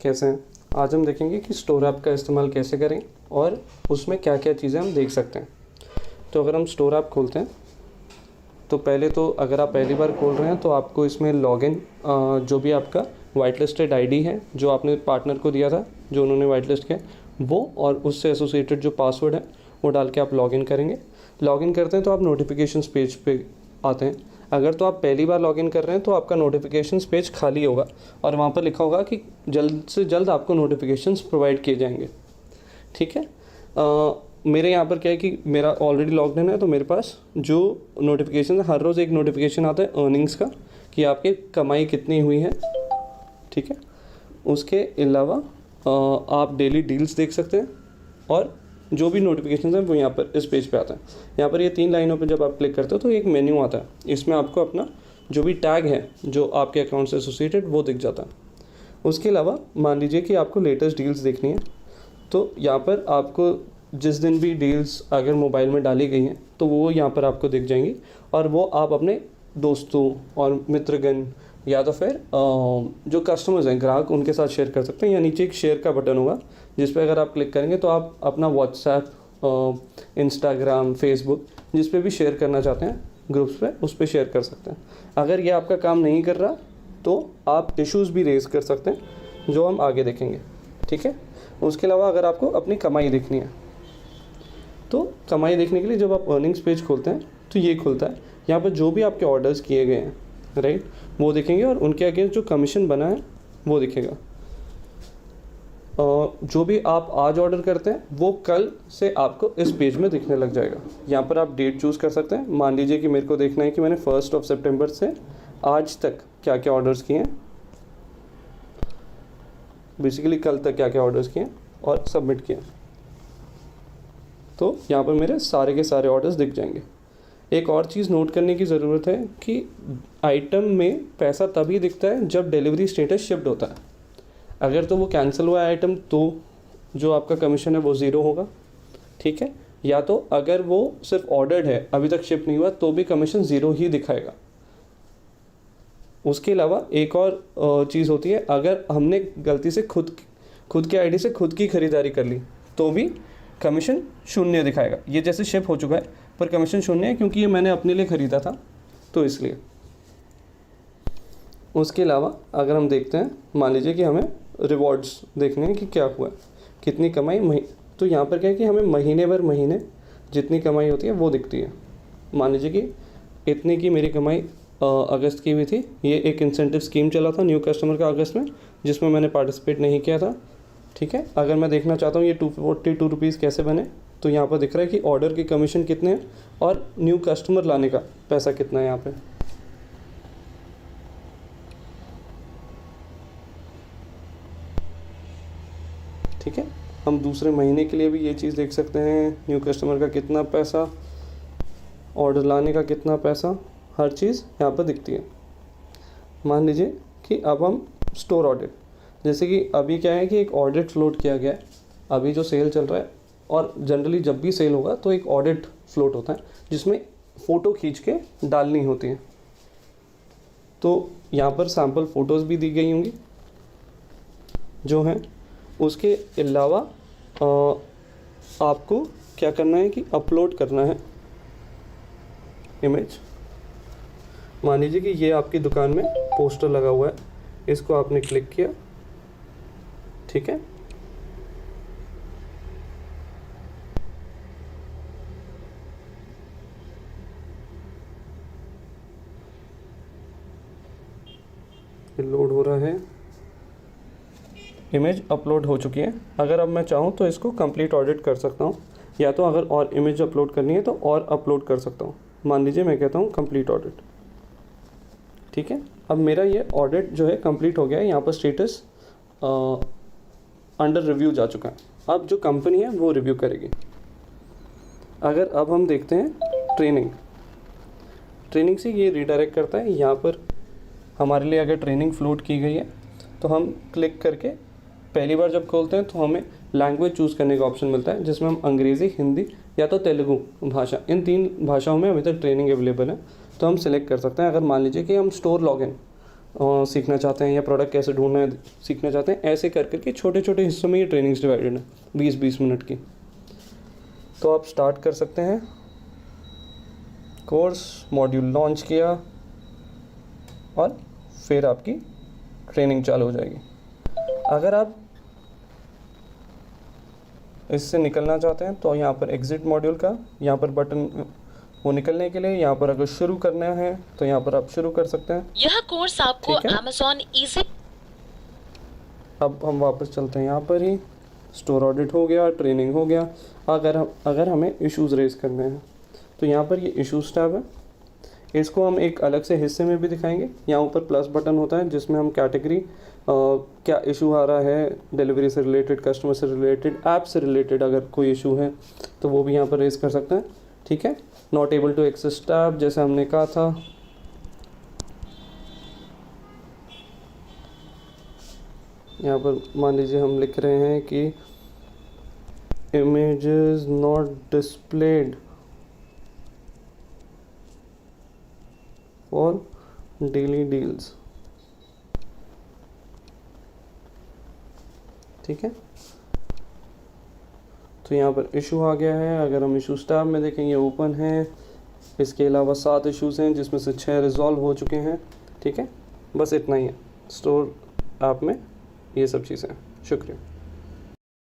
कैसे हैं? आज हम देखेंगे कि स्टोर ऐप का इस्तेमाल कैसे करें और उसमें क्या क्या चीज़ें हम देख सकते हैं। तो अगर हम स्टोर ऐप खोलते हैं तो पहले तो अगर आप पहली बार खोल रहे हैं तो आपको इसमें लॉगिन जो भी आपका वाइट लिस्टेड आईडी है जो आपने पार्टनर को दिया था, जो उन्होंने वाइट लिस्ट किया वो, और उससे एसोसिएटेड जो पासवर्ड है वो डाल के आप लॉगिन करेंगे। लॉगिन करते हैं तो आप नोटिफिकेशंस पेज पे आते हैं। अगर तो आप पहली बार लॉगिन कर रहे हैं तो आपका नोटिफिकेशंस पेज खाली होगा और वहाँ पर लिखा होगा कि जल्द से जल्द आपको नोटिफिकेशंस प्रोवाइड किए जाएंगे। ठीक है। मेरे यहाँ पर क्या है कि मेरा ऑलरेडी लॉग्ड इन है, तो मेरे पास जो नोटिफिकेशन है, हर रोज़ एक नोटिफिकेशन आता है अर्निंग्स का कि आपकी कमाई कितनी हुई है। ठीक है। उसके अलावा आप डेली डील्स देख सकते हैं और जो भी नोटिफिकेशन हैं वो यहाँ पर इस पेज पे आता है। यहाँ पर ये 3 लाइनों पे जब आप क्लिक करते हो तो एक मेन्यू आता है, इसमें आपको अपना जो भी टैग है जो आपके अकाउंट से एसोसिएटेड वो दिख जाता है। उसके अलावा मान लीजिए कि आपको लेटेस्ट डील्स देखनी है तो यहाँ पर आपको जिस दिन भी डील्स अगर मोबाइल में डाली गई हैं तो वो यहाँ पर आपको दिख जाएंगी और वो आप अपने दोस्तों और मित्रगण या तो फिर जो कस्टमर्स हैं, ग्राहक, उनके साथ शेयर कर सकते हैं। या नीचे एक शेयर का बटन होगा जिस पे अगर आप क्लिक करेंगे तो आप अपना व्हाट्सएप, इंस्टाग्राम, फेसबुक जिस पे भी शेयर करना चाहते हैं ग्रुप्स पे, उस पे शेयर कर सकते हैं। अगर ये आपका काम नहीं कर रहा तो आप इश्यूज़ भी रेज़ कर सकते हैं जो हम आगे देखेंगे। ठीक है। उसके अलावा अगर आपको अपनी कमाई देखनी है तो कमाई देखने के लिए जब आप अर्निंग्स पेज खोलते हैं तो ये खुलता है। यहाँ पर जो भी आपके ऑर्डर्स किए गए हैं, राइट, वो दिखेंगे और उनके अगेंस्ट जो कमीशन बना है वो दिखेगा। जो भी आप आज ऑर्डर करते हैं वो कल से आपको इस पेज में दिखने लग जाएगा। यहाँ पर आप डेट चूज़ कर सकते हैं। मान लीजिए कि मेरे को देखना है कि मैंने 1 सितंबर से आज तक क्या क्या ऑर्डर्स किए हैं, बेसिकली कल तक क्या क्या ऑर्डर्स किए और सबमिट किए, तो यहाँ पर मेरे सारे के सारे ऑर्डर्स दिख जाएंगे। एक और चीज़ नोट करने की ज़रूरत है कि आइटम में पैसा तभी दिखता है जब डिलीवरी स्टेटस शिफ्ट होता है। अगर तो वो कैंसिल हुआ है आइटम तो जो आपका कमीशन है वो ज़ीरो होगा। ठीक है। या तो अगर वो सिर्फ ऑर्डर्ड है, अभी तक शिफ्ट नहीं हुआ, तो भी कमीशन ज़ीरो ही दिखाएगा। उसके अलावा एक और चीज़ होती है, अगर हमने गलती से खुद के आईडी से खुद की ख़रीदारी कर ली तो भी कमीशन 0 दिखाएगा। ये जैसे शिप हो चुका है पर कमीशन 0 है क्योंकि ये मैंने अपने लिए ख़रीदा था तो इसलिए। उसके अलावा अगर हम देखते हैं, मान लीजिए कि हमें रिवॉर्ड्स देखने हैं कि क्या हुआ, कितनी कमाई, तो यहाँ पर क्या है कि हमें महीने भर महीने जितनी कमाई होती है वो दिखती है। मान लीजिए कि इतने की मेरी कमाई अगस्त की हुई थी। ये एक इंसेंटिव स्कीम चला था न्यू कस्टमर का अगस्त में, जिसमें मैंने पार्टिसिपेट नहीं किया था। ठीक है। अगर मैं देखना चाहता हूँ ये 242 रुपीज़ कैसे बने, तो यहाँ पर दिख रहा है कि ऑर्डर के कमीशन कितने हैं और न्यू कस्टमर लाने का पैसा कितना है यहाँ पे। ठीक है। हम दूसरे महीने के लिए भी ये चीज़ देख सकते हैं, न्यू कस्टमर का कितना पैसा, ऑर्डर लाने का कितना पैसा, हर चीज़ यहाँ पर दिखती है। मान लीजिए कि अब हम स्टोर ऑडिट, जैसे कि अभी क्या है कि एक ऑडिट फ्लोट किया गया है, अभी जो सेल चल रहा है, और जनरली जब भी सेल होगा तो एक ऑडिट फ्लोट होता है जिसमें फ़ोटो खींच के डालनी होती है। तो यहाँ पर सैम्पल फ़ोटोज़ भी दी गई होंगी जो हैं। उसके अलावा आपको क्या करना है कि अपलोड करना है इमेज। मान लीजिए कि ये आपकी दुकान में पोस्टर लगा हुआ है, इसको आपने क्लिक किया। ठीक है। लोड हो रहा है, इमेज अपलोड हो चुकी है। अगर अब मैं चाहूँ तो इसको कंप्लीट ऑडिट कर सकता हूँ, या तो अगर और इमेज अपलोड करनी है तो और अपलोड कर सकता हूँ। मान लीजिए मैं कहता हूँ कंप्लीट ऑडिट। ठीक है। अब मेरा ये ऑडिट जो है कंप्लीट हो गया है। यहाँ पर स्टेटस अंडर रिव्यू जा चुका है। अब जो कंपनी है वो रिव्यू करेगी। अगर अब हम देखते हैं ट्रेनिंग से ये रिडायरेक्ट करता है। यहाँ पर हमारे लिए अगर ट्रेनिंग फ्लोट की गई है तो हम क्लिक करके पहली बार जब खोलते हैं तो हमें लैंग्वेज चूज़ करने का ऑप्शन मिलता है, जिसमें हम अंग्रेज़ी, हिंदी या तो तेलुगु भाषा, इन 3 भाषाओं में अभी तक ट्रेनिंग अवेलेबल है, तो हम सिलेक्ट कर सकते हैं। अगर मान लीजिए कि हम स्टोर लॉगिन सीखना चाहते हैं या प्रोडक्ट कैसे ढूंढना है सीखना चाहते हैं, ऐसे कर करके छोटे छोटे हिस्सों में ये ट्रेनिंग्स डिवाइडेड है 20-20 मिनट की। तो आप स्टार्ट कर सकते हैं कोर्स, मॉड्यूल लॉन्च किया और फिर आपकी ट्रेनिंग चालू हो जाएगी। अगर आप इससे निकलना चाहते हैं तो यहाँ पर एग्ज़िट मॉड्यूल का यहाँ पर बटन, वो निकलने के लिए यहाँ पर अगर शुरू करना है तो यहाँ पर आप शुरू कर सकते हैं। यह कोर्स आपको Amazon Easy। अब हम वापस चलते हैं यहाँ पर ही, स्टोर ऑडिट हो गया, ट्रेनिंग हो गया। अगर हमें इश्यूज़ रेज करने हैं तो यहाँ पर ये इश्यूज़ टैब है, इसको हम एक अलग से हिस्से में भी दिखाएंगे। यहाँ ऊपर प्लस बटन होता है जिसमें हम कैटेगरी क्या इशू आ रहा है, डिलीवरी से रिलेटेड, कस्टमर से रिलेटेड, ऐप से रिलेटेड अगर कोई इशू है तो वो भी यहाँ पर रेज कर सकते हैं। ठीक है, not able to access tab जैसे हमने कहा था, यहाँ पर मान लीजिए हम लिख रहे हैं कि images not displayed for daily deals. ठीक है, तो यहाँ पर इशू आ गया है। अगर हम इशू टैब में देखेंगे ओपन है, इसके अलावा 7 इश्यूज़ हैं जिसमें से 6 रिजॉल्व हो चुके हैं। ठीक है, बस इतना ही है स्टोर ऐप में ये सब चीज़ें हैं। शुक्रिया।